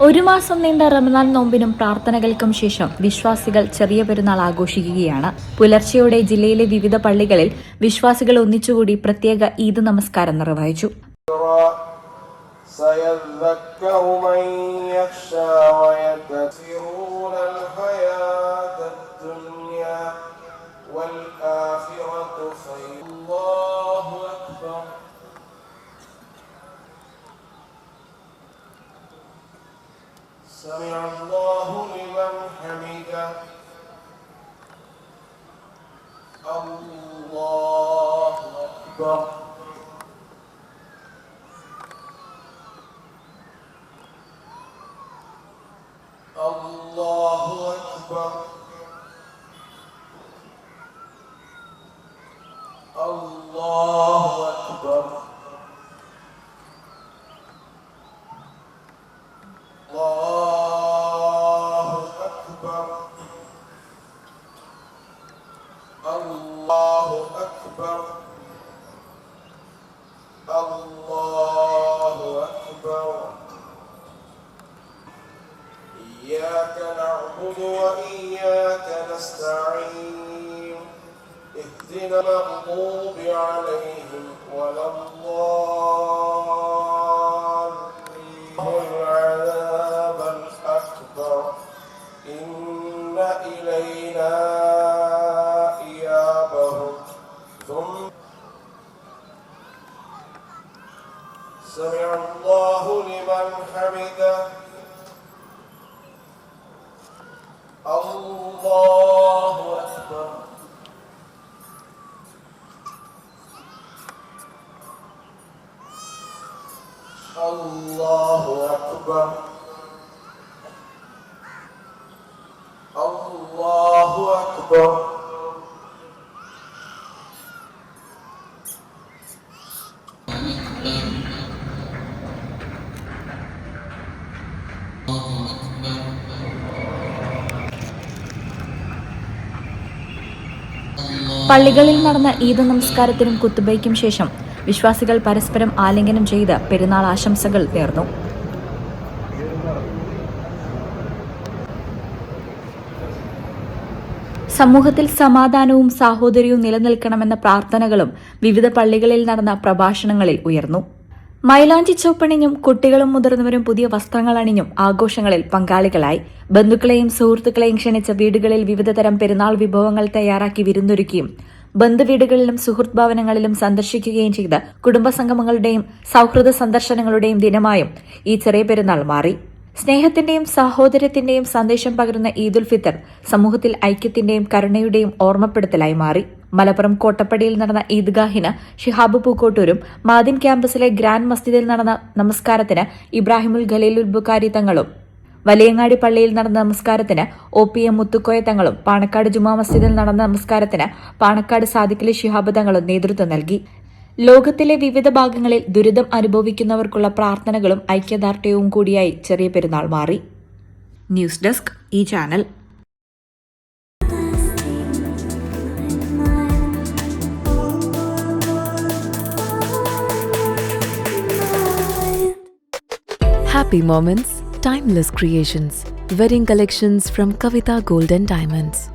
ഒരു മാസം നീണ്ട റമദാൻ നോമ്പിനും പ്രാർത്ഥനകൾക്കും ശേഷം വിശ്വാസികൾ ചെറിയ പെരുന്നാൾ ആഘോഷിക്കുകയാണ്. പുലർച്ചെയോടെ ജില്ലയിലെ വിവിധ പള്ളികളിൽ വിശ്വാസികൾ ഒന്നിച്ചുകൂടി പ്രത്യേക ഈദ് നമസ്കാരം നിർവഹിച്ചു. سمع الله لمن حمده الله أكبر الله أكبر الله أكبر الله أكبر الله أكبر إياك نعبد وإياك نستعين اهدنا المغضوب عليهم ولا الضالين العذاب الأكبر إن إلينا سمع الله لمن حمده الله أكبر الله أكبر الله أكبر പള്ളികളിൽ നടന്ന ഈദ് നമസ്കാരത്തിനും കുത്തുബയ്ക്കും ശേഷം വിശ്വാസികൾ പരസ്പരം ആലിംഗനം ചെയ്ത് പെരുന്നാൾ ആശംസകൾ നേർന്നു. സമൂഹത്തിൽ സമാധാനവും സാഹോദര്യവും നിലനിൽക്കണമെന്ന പ്രാർത്ഥനകളും വിവിധ പള്ളികളിൽ നടന്ന പ്രഭാഷണങ്ങളിൽ ഉയർന്നു. മൈലാഞ്ചി ചോപ്പണിഞ്ഞും കുട്ടികളും മുതിർന്നവരും പുതിയ വസ്ത്രങ്ങൾ അണിഞ്ഞും ആഘോഷങ്ങളിൽ പങ്കാളികളായി. ബന്ധുക്കളെയും സുഹൃത്തുക്കളെയും ക്ഷണിച്ച വീടുകളിൽ വിവിധതരം പെരുന്നാൾ വിഭവങ്ങൾ തയ്യാറാക്കി വിരുന്നൊരുക്കിയും ബന്ധുവീടുകളിലും സുഹൃത്ത് ഭവനങ്ങളിലും സന്ദർശിക്കുകയും ചെയ്ത് കുടുംബസംഗമങ്ങളുടെയും സൌഹൃദ സന്ദർശനങ്ങളുടെയും ദിനമായും ഈ ചെറിയ പെരുന്നാൾ മാറി. സ്നേഹത്തിന്റെയും സാഹോദര്യത്തിന്റെയും സന്ദേശം പകരുന്ന ഈദുൽ ഫിത്തർ സമൂഹത്തിൽ ഐക്യത്തിന്റെയും കരുണയുടെയും ഓർമ്മപ്പെടുത്തലായി മാറി. മലപ്പുറം കോട്ടപ്പടിയിൽ നടന്ന ഈദ്ഗാഹിന് ഷിഹാബ് പൂക്കോട്ടൂരും മാദിൻ ക്യാമ്പസിലെ ഗ്രാൻഡ് മസ്ജിദിൽ നടന്ന നമസ്കാരത്തിന് ഇബ്രാഹിമുൽ ഖലീലുൽ ബുഖാരി തങ്ങളും വലിയങ്ങാടി പള്ളിയിൽ നടന്ന നമസ്കാരത്തിന് OPM മുത്തുക്കോയ തങ്ങളും പാണക്കാട് ജുമാ മസ്ജിദിൽ നടന്ന നമസ്കാരത്തിന് പാണക്കാട് സാദിഖലി ശിഹാബ് തങ്ങളും നേതൃത്വം നൽകി. ലോകത്തിലെ വിവിധ ഭാഗങ്ങളിൽ ദുരിതം അനുഭവിക്കുന്നവർക്കുള്ള പ്രാർത്ഥനകളും ഐക്യദാർഢ്യവും കൂടിയായി ചെറിയ പെരുന്നാൾ മാറി. ന്യൂസ് ഡെസ്ക് ഈ channel. Happy moments, timeless creations. Wedding collections from Kavita Gold and Diamonds.